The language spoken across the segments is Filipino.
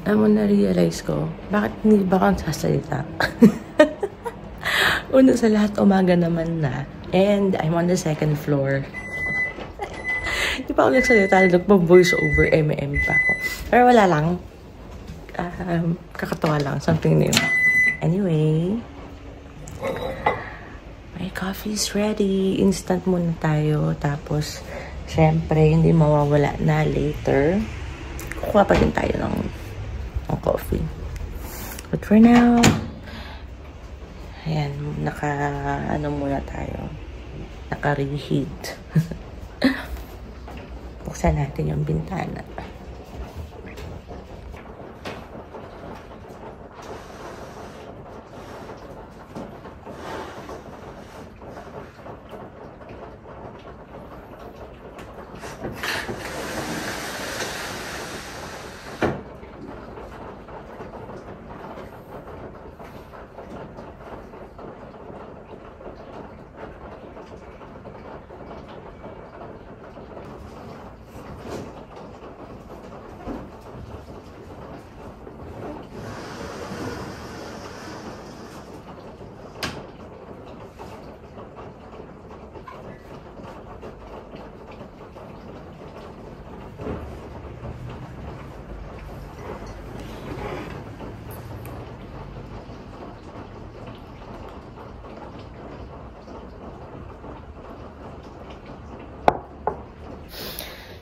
alam mo, na-realize ko, bakit hindi ba akong sasalita? Una sa lahat, umaga naman na. And I'm on the second floor. Hindi pa ako nagsalita, nagpa-voice over pa ako. Pero wala lang. Kakatawa lang, something new. Anyway, my coffee's ready. Instant muna tayo. Tapos, syempre, hindi mawawala na later. Kukuha pa din tayo ng coffee. But for now, ayan, muna tayo. Naka-reheat. Buksan natin yung bintana.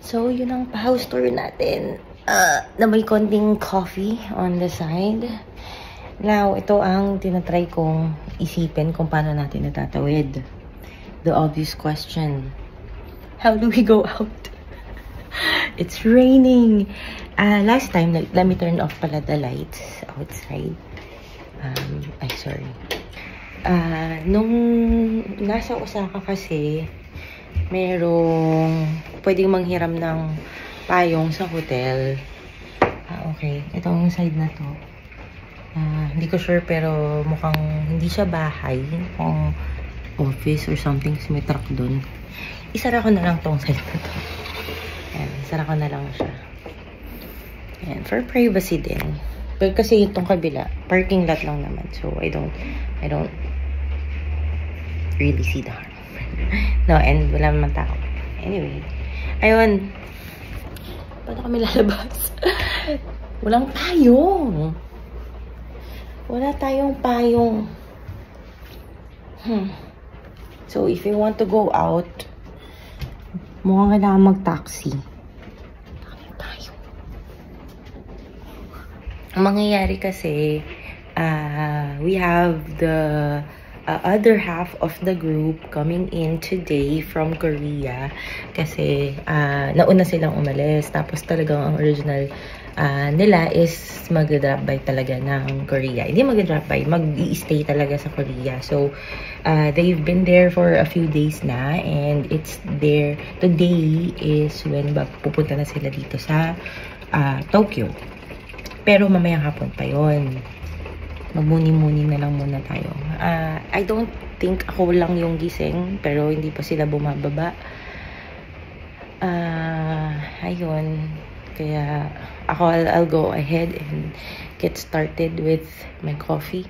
So, yun ang pa-house tour natin. Na may konting coffee on the side. Now, ito ang tinatry kong isipin kung paano natin natatawid. The obvious question. How do we go out? It's raining. Last time, let me turn off pala the lights outside. Sorry. Nung nasa Osaka kasi, merong pwedeng manghiram ng payong sa hotel. Okay. Itong side na to. Hindi ko sure pero mukhang hindi siya bahay. Mukhang office or something. May truck dun. Isara ko na lang tong side na to. Ayan. Isara ko na lang siya. Ayan. For privacy din. But kasi itong kabila, parking lot lang naman. So, I don't really see the harm. No, and wala naman tao. Anyway. Ayun. Paano kami lalabas? Walang payong. Wala tayong payong. So, if you want to go out, mukhang kailangan mag-taxi. Ang mangyayari kasi, we have the other half of the group coming in today from Korea kasi nauna silang umalis tapos talagang ang original nila is mag-drop by talaga ng Korea. Hindi mag-drop by, mag-i-stay talaga sa Korea. So, they've been there for a few days na and it's there. Today is when pupunta na sila dito sa Tokyo. Pero mamayang hapon pa yon. Magmuni-muni na lang muna tayo. I don't think ako lang yung gising, pero hindi pa sila bumababa. Ayun. Kaya ako, I'll go ahead and get started with my coffee.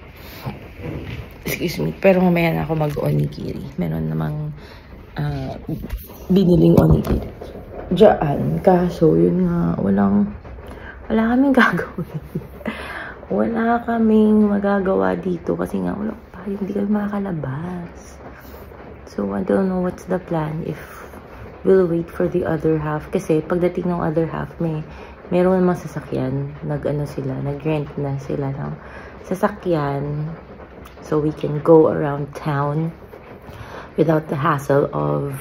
Excuse me. Pero mamaya na ako mag-onigiri. Meron namang biniling onigiri diyan. Kaso, yun nga, wala kaming gagawin. Wala kaming magagawa dito kasi nga wala pa, hindi kami makakalabas. So, I don't know what's the plan if we'll wait for the other half. Kasi pagdating ng other half, meron namang sasakyan. Nag-rent na sila ng sasakyan. So, we can go around town without the hassle of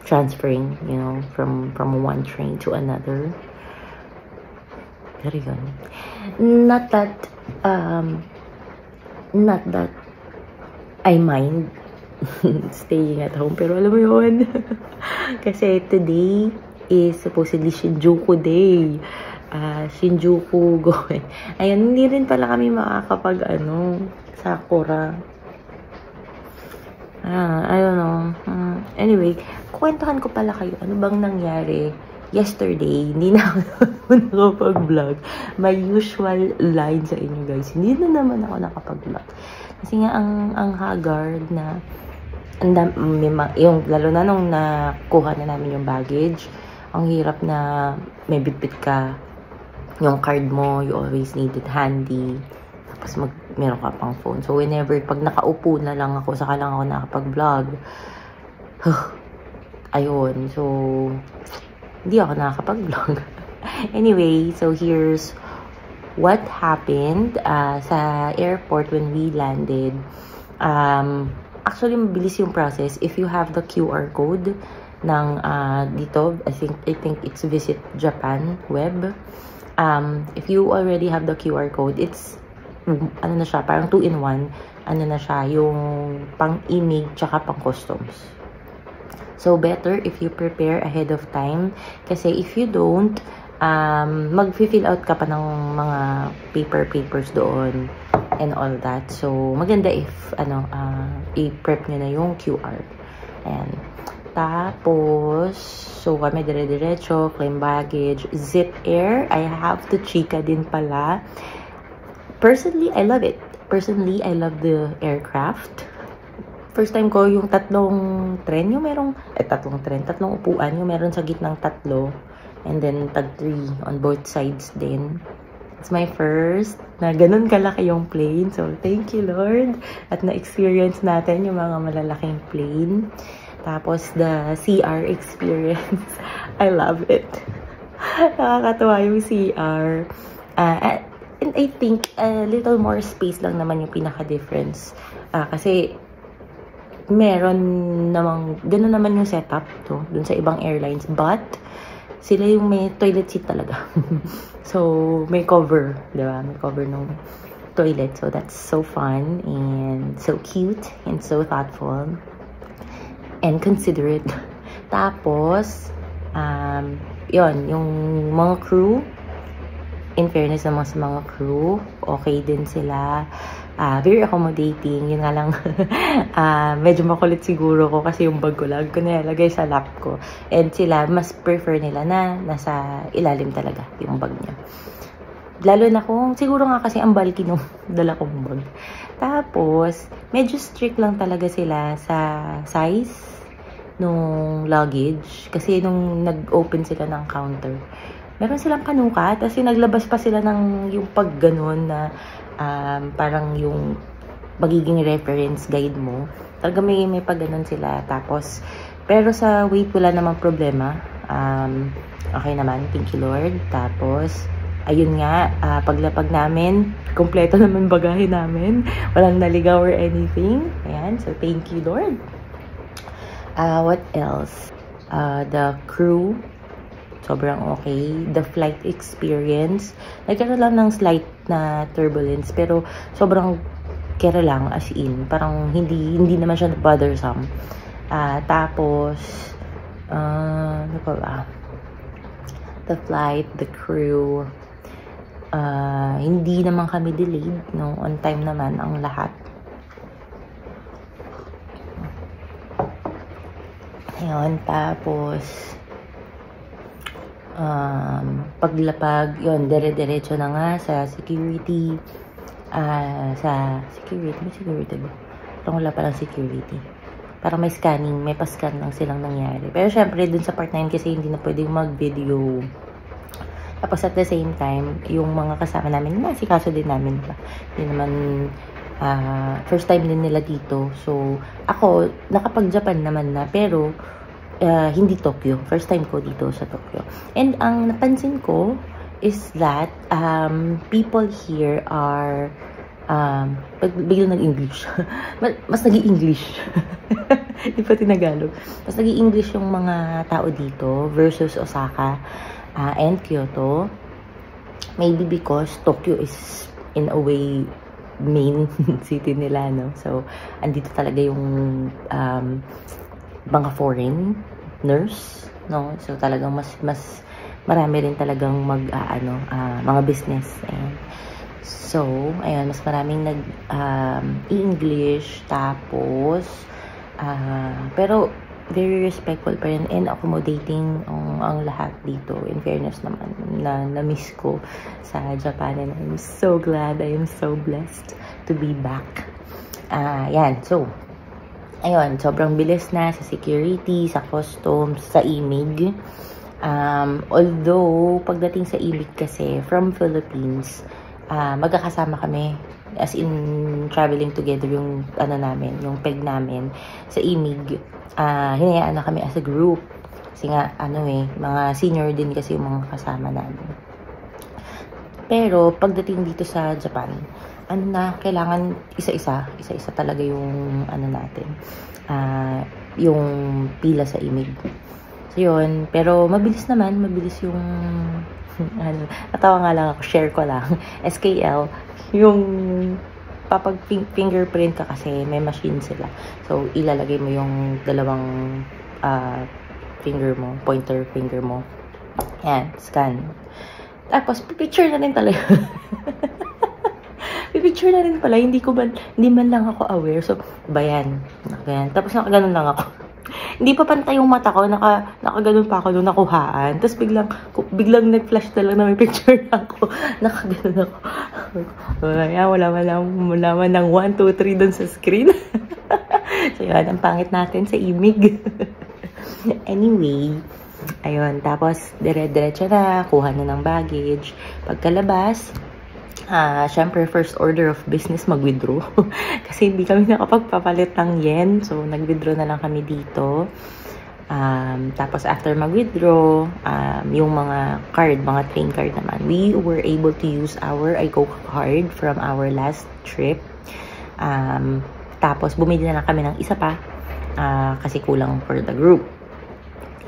transferring, you know, from one train to another. Pero yun. Not that I mind staying at home. Pero alam mo yun. Kasi today is supposedly Shinjuku Day. Shinjuku going. Ayun, hindi rin pala kami makakapag Sakura. I don't know. Anyway, kwentuhan ko pala kayo. Ano bang nangyari yesterday, hindi na ako nakapag-vlog. My usual line sa inyo guys, hindi na naman ako nakapag-vlog. Kasi nga, ang haggard na, yung, lalo na nung nakuha na namin yung baggage, ang hirap na may bitbit ka, yung card mo, you always need it handy. Tapos meron ka pang phone. So, whenever, pag nakaupo na lang ako, saka lang ako nakapag-vlog. Ayun. So, hindi ako nakakapag-vlog. Anyway, so here's what happened sa airport when we landed. Actually, mabilis yung process. If you have the QR code ng dito, I think it's Visit Japan web. If you already have the QR code, it's ano na siya, parang 2-in-1. Ano na siya, yung pang-imig tsaka pang-customs. So, better if you prepare ahead of time. Kasi if you don't, mag-fill out ka pa ng mga papers doon and all that. So, maganda if, i-prep nyo na yung QR. Ayan. Tapos, so kami dire-diretso, claim baggage, Zip Air. I have to chika din pala. Personally, I love it. Personally, I love the aircraft. First time ko yung tatlong tren, yung merong, tatlong upuan, yung meron sa gitnang tatlo. And then, tag-3 on both sides din. It's my first na ganun kalaki yung plane. So, thank you, Lord. At na-experience natin yung mga malalaking plane. Tapos, the CR experience. I love it. Nakakatawa yung CR. And I think, a little more space lang naman yung pinaka-difference. Kasi, meron namang, ganun naman yung setup to, dun sa ibang airlines. But, sila yung may toilet seat talaga. So, may cover, diba? May cover ng toilet. So, that's so fun and so cute and so thoughtful and considerate. Tapos, yun, yung mga crew, in fairness naman sa mga crew, okay din sila. Very accommodating. Yun nga lang, medyo makulit siguro ko kasi yung bag ko lang ko nilagay sa lap ko. And sila, mas prefer nila na nasa ilalim talaga yung bag niya. Lalo na kung, siguro nga kasi ang bulky nung dala kong bag. Tapos, medyo strict lang talaga sila sa size nung luggage. Kasi nung nag-open sila ng counter, meron silang panukat. Kasi naglabas pa sila ng yung pag ganun na parang yung magiging reference guide mo. Talaga may pag ganun sila. Tapos, pero sa weight wala namang problema. Okay naman. Thank you, Lord. Tapos, ayun nga, paglapag namin, kompleto naman bagahe namin. Walang naligaw or anything. Ayan. So, thank you, Lord. What else? The crew, sobrang okay. The flight experience, nagkaroon lang ng slight na turbulence, pero sobrang kera lang, as in. Parang hindi naman siya bothersome. Tapos, ano pa ba? The flight, the crew, hindi naman kami delayed, no? On time naman ang lahat. Ayun, tapos, paglapag, yun, dire-diretso na nga sa security. May security ba? Parang wala palang security. Parang may scanning, may pa-scan lang silang nangyari. Pero syempre, dun sa part 9 kasi hindi na pwedeng mag-video. Tapos at the same time, yung mga kasama namin, nasikaso din namin pa. Hindi naman, first time din nila dito. So, ako, nakapag-Japan naman na, pero, hindi Tokyo. First time ko dito sa Tokyo. And ang napansin ko is that people here are biglang nag-English. Mas nag-i-English. Di pa tinagalog. Mas nag-i-English yung mga tao dito versus Osaka and Kyoto. Maybe because Tokyo is in a way main city nila, no? So, andito talaga yung mga foreigners, no? So, talagang mas marami rin talagang mga business. Ayan. So, ayan, mas maraming nag-English, tapos, pero, very respectful pa rin and accommodating ang lahat dito. In fairness naman, na-miss ko sa Japan and I'm so glad, I am so blessed to be back. Yan, so, ayun, sobrang bilis na sa security, sa customs, sa imig. Although, pagdating sa imig kasi, from Philippines, magkakasama kami. As in, traveling together yung, namin, yung peg namin sa imig. Hinayaan na kami as a group. Kasi nga, mga senior din kasi yung mga kasama namin. Pero, pagdating dito sa Japan, kailangan isa-isa talaga yung, natin, yung pila sa imig. So, yun. Pero, mabilis yung, natawa nga lang ako, share ko lang, SKL, yung papag fingerprint ka kasi may machine sila. So, ilalagay mo yung dalawang finger mo, pointer finger mo. Yan, scan. Tapos, picture na rin talaga. Picture na rin pala, hindi man lang ako aware. So, bayan. Tapos, nakaganon lang ako. Hindi pa pantay yung mata ko, nakaganon pa ako nung nakuhaan. Tapos biglang nag-flash na lang na may picture na ako. Nakaganon ako. Wala man ng 1, 2, 3 dun sa screen. So yun, ang pangit natin sa imig. Anyway, ayun, tapos dire-diretso na, kuha na ng baggage. Pagkalabas, syempre, first order of business, mag-withdraw. Kasi hindi kami nakapagpapalit ng yen. So, nag-withdraw na lang kami dito. Tapos, after mag-withdraw, yung mga card, mga train card naman, we were able to use our iCoca card from our last trip. Tapos, bumili na lang kami ng isa pa. Kasi kulang for the group.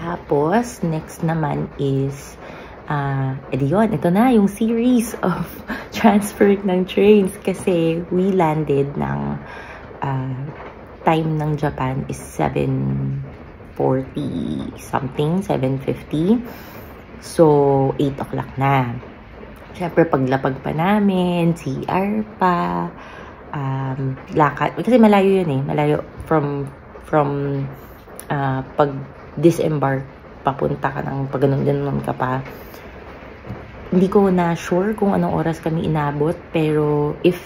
Tapos, next naman is yun, ito na yung series of transferring ng trains kasi we landed ng time ng Japan is 7:40 something, 7:50. So, 8 o'clock na. Siyempre, paglapag pa namin, CR pa, lakad. Kasi malayo yun malayo from pag-disembark, papunta ka ng pag ganun ka pa. Hindi ko na sure kung anong oras kami inabot, pero if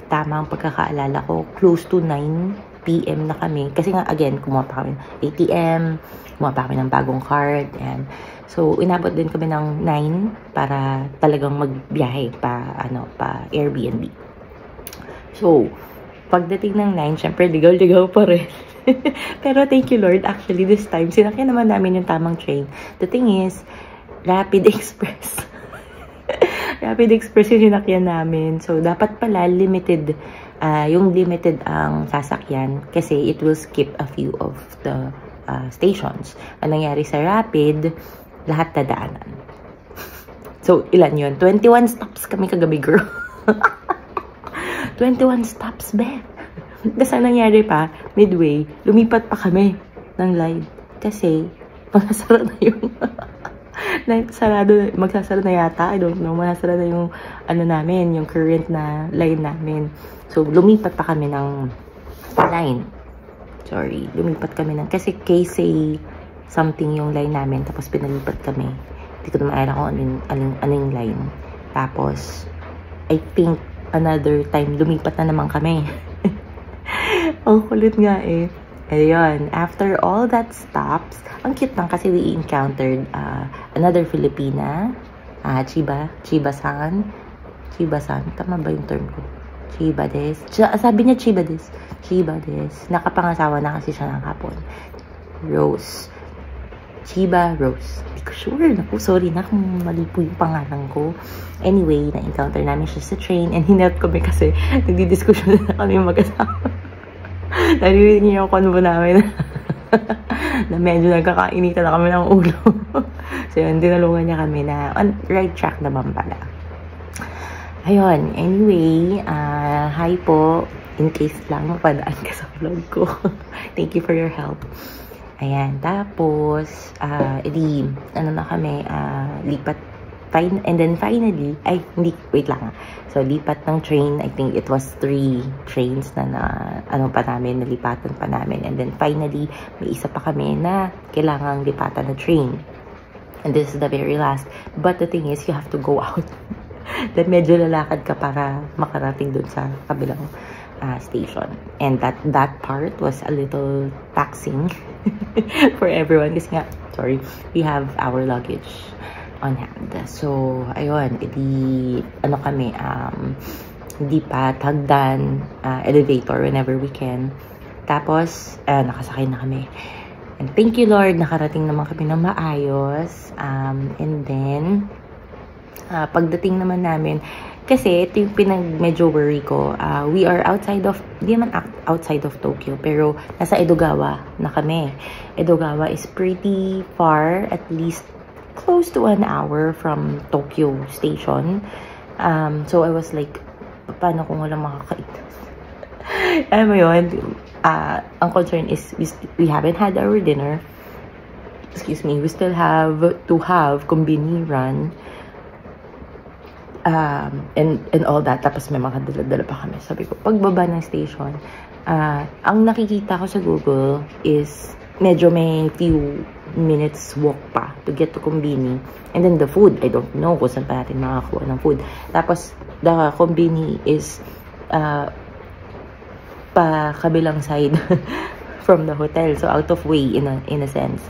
tama ang pagkakaalala ko, close to 9 PM na kami. Kasi nga, again, kumuha pa kami ng ATM, kumuha pa kami ng bagong card, and so, inabot din kami ng 9 para talagang magbiyahe pa Airbnb. So, pagdating ng 9, syempre, ligaw-ligaw pa rin. Pero thank you Lord, actually this time, sinakyan naman namin yung tamang train. The thing is, Rapid Express. Rapid Express yung sinakyan namin. So, dapat pala limited, yung limited ang sasakyan kasi it will skip a few of the stations. Ang nangyari sa Rapid, lahat nadaanan. So, ilan yun? 21 stops kami kagabi, girl. 21 stops, be. Kasi ang nangyari pa, midway, lumipat pa kami ng line. Kasi, magsasara na yung magsasara na yata, I don't know, magsasara na yung namin, yung current na line namin. So, lumipat pa kami ng line. Sorry, lumipat kami ng, kasi KC something yung line namin, tapos pinalipat kami. Hindi ko na maalala kung anong line. Tapos, I think, another time, lumipat na naman kami. Ang kulit nga eh. Ayun, after all that stops, ang cute lang kasi we encountered another Filipina, Chiba-san, tama ba yung term ko? Chiba des. Sabi niya Chiba des. Nakapangasawa na kasi siya ng hapon. Rose. Chiba Rose. Hindi ko sure. Naku, sorry na kung mali po yung pangalan ko. Anyway, na-encounter namin siya sa train and hinelp kami kasi nagdi-discussion na kami mag-asawa. Naririnig niyo yung convo namin na medyo nagkakainitan na kami ng ulo. So yun, dinalungan niya kami na on right track naman pala. Ayun, anyway, hi po. In case lang mapadaan ka sa vlog ko. Thank you for your help. Ayan, tapos, edi, na kami, lipat and then finally, ay, hindi, wait lang. So, lipat ng train, I think it was 3 trains na ano pa namin, nalipatan pa namin. And then finally, may isa pa kami na kailangang lipatan na train. And this is the very last. But the thing is, you have to go out. Then medyo lalakad ka para makarating dun sa kabilang station. And that part was a little taxing for everyone. Kasi nga, sorry, we have our luggage on hand. So, ayun, ano kami, hindi pa tagdan, elevator whenever we can. Tapos, nakasakay na kami. And thank you, Lord, nakarating naman kami ng maayos. And then, pagdating naman namin, kasi ito yung medyo worry ko. We are di naman outside of Tokyo, pero nasa Edogawa na kami. Edogawa is pretty far, at least close to 1 hour from Tokyo Station. So I was like, paano kung walang makakait? Alam mo yun, ang concern is we haven't had our dinner. Excuse me, we still have to have Konbini run. And all that. Tapos may mga dala-dala pa kami. Sabi ko, pagbaba ng station, ang nakikita ko sa Google is medyo may few minutes walk pa to get to Konbini. And then the food, I don't know kung saan pa natin makakuha ng food. Tapos, the Konbini is pa kabilang side from the hotel. So, out of way in a sense.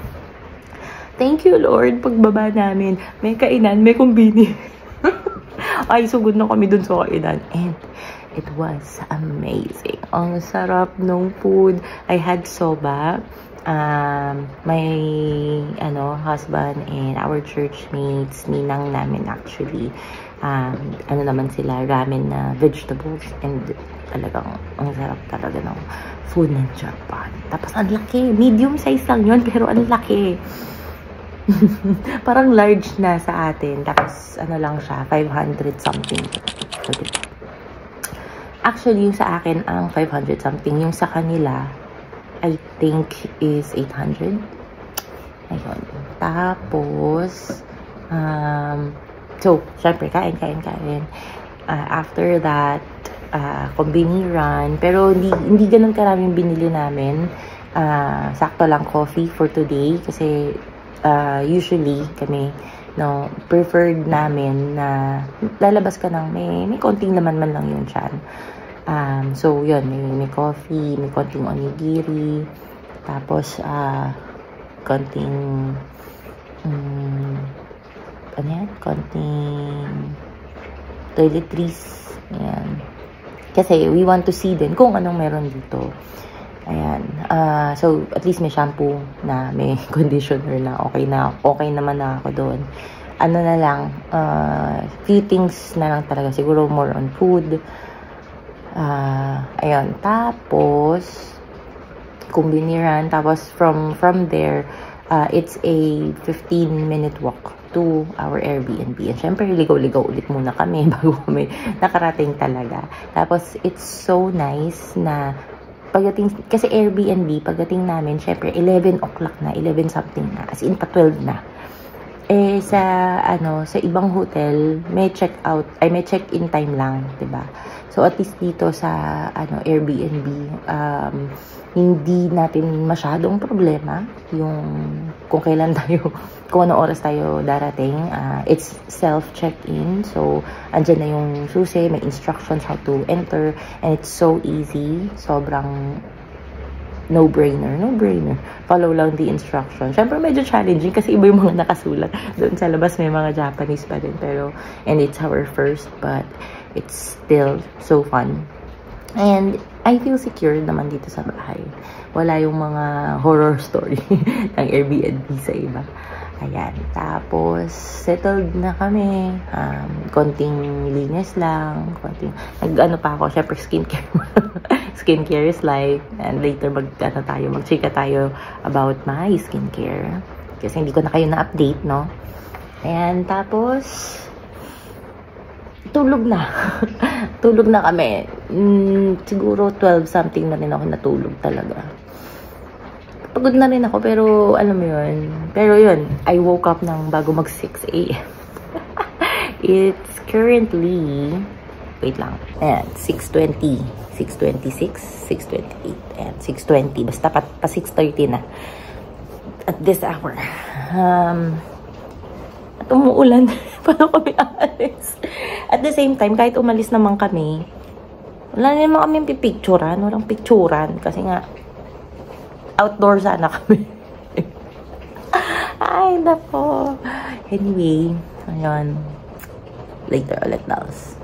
Thank you, Lord. Pagbaba namin, may kainan, may Konbini. Ay, sugod na kami dun sa kainan. And it was amazing. Ang sarap ng food. I had soba. My husband and our church mates, ninang namin actually, naman sila, ramen na vegetables, and talagang ang sarap talaga ng food ng Japan. Tapos ang laki, medium size lang yun, pero ang laki. Parang large na sa atin, tapos lang siya, 500 something. Actually, yung sa akin ang 500 something, yung sa kanila I think is 800. Ayun. Tapos, so, syempre, kain. After that, Konbini run. Pero, hindi ganun karaming binili namin. Sakto lang coffee for today. Kasi, usually, kami, preferred namin na lalabas ka ng may konting laman man lang yun siyan. So, yun, may coffee, may konting onigiri, tapos, konting, konting toiletries, ayan. Kasi, we want to see din kung anong meron dito. Ayan. So, at least may shampoo na, may conditioner na, okay naman na ako doon. Ano na lang, few things na lang talaga, siguro more on food. Ayun, tapos Konbini run, tapos from there, it's a 15-minute walk to our Airbnb. And syempre, ligaw-ligaw ulit muna kami bago kami nakarating talaga. Tapos, it's so nice na pagdating, kasi Airbnb, pagdating namin, syempre, 11 o'clock na, 11 something na, as in pa 12 na. Eh, sa ibang hotel, may check-in time lang, diba? So, at least dito sa, Airbnb, hindi natin masyadong problema yung kung kailan tayo, kung anong oras tayo darating. It's self-check-in. So, andyan na yung susi, may instructions how to enter, and it's so easy. Sobrang no-brainer. Follow lang the instruction. Siyempre, medyo challenging kasi iba yung mga nakasulat. Doon sa labas may mga Japanese pa rin. Pero, and it's our first, but it's still so fun. And I feel secure naman dito sa bahay. Wala yung mga horror story ng Airbnb sa iba. Ayan. Tapos, settled na kami. Konting linis lang. Pa ako. Siyempre, skincare. Skincare is life. And later, mag-chika tayo about my skincare. Kasi hindi ko na kayo na-update, no? Ayan. Tapos, tulog na. Tulog na kami. Siguro 12 something na rin ako natulog talaga. Pagod na rin ako, pero alam mo yun. Pero yun, I woke up bago mag 6 a.m. It's currently, wait lang, ayan, 6:20, 6:26, 6:28, ayan, 6:20, basta pa 6:30 na at this hour. At umuulan, paano kami aalis? At the same time, kahit umalis naman kami, wala naman kami pipicturan, walang picturan, kasi nga, outdoor sana kami. Ay, nako. Anyway, ayun. Later ulit, dolls.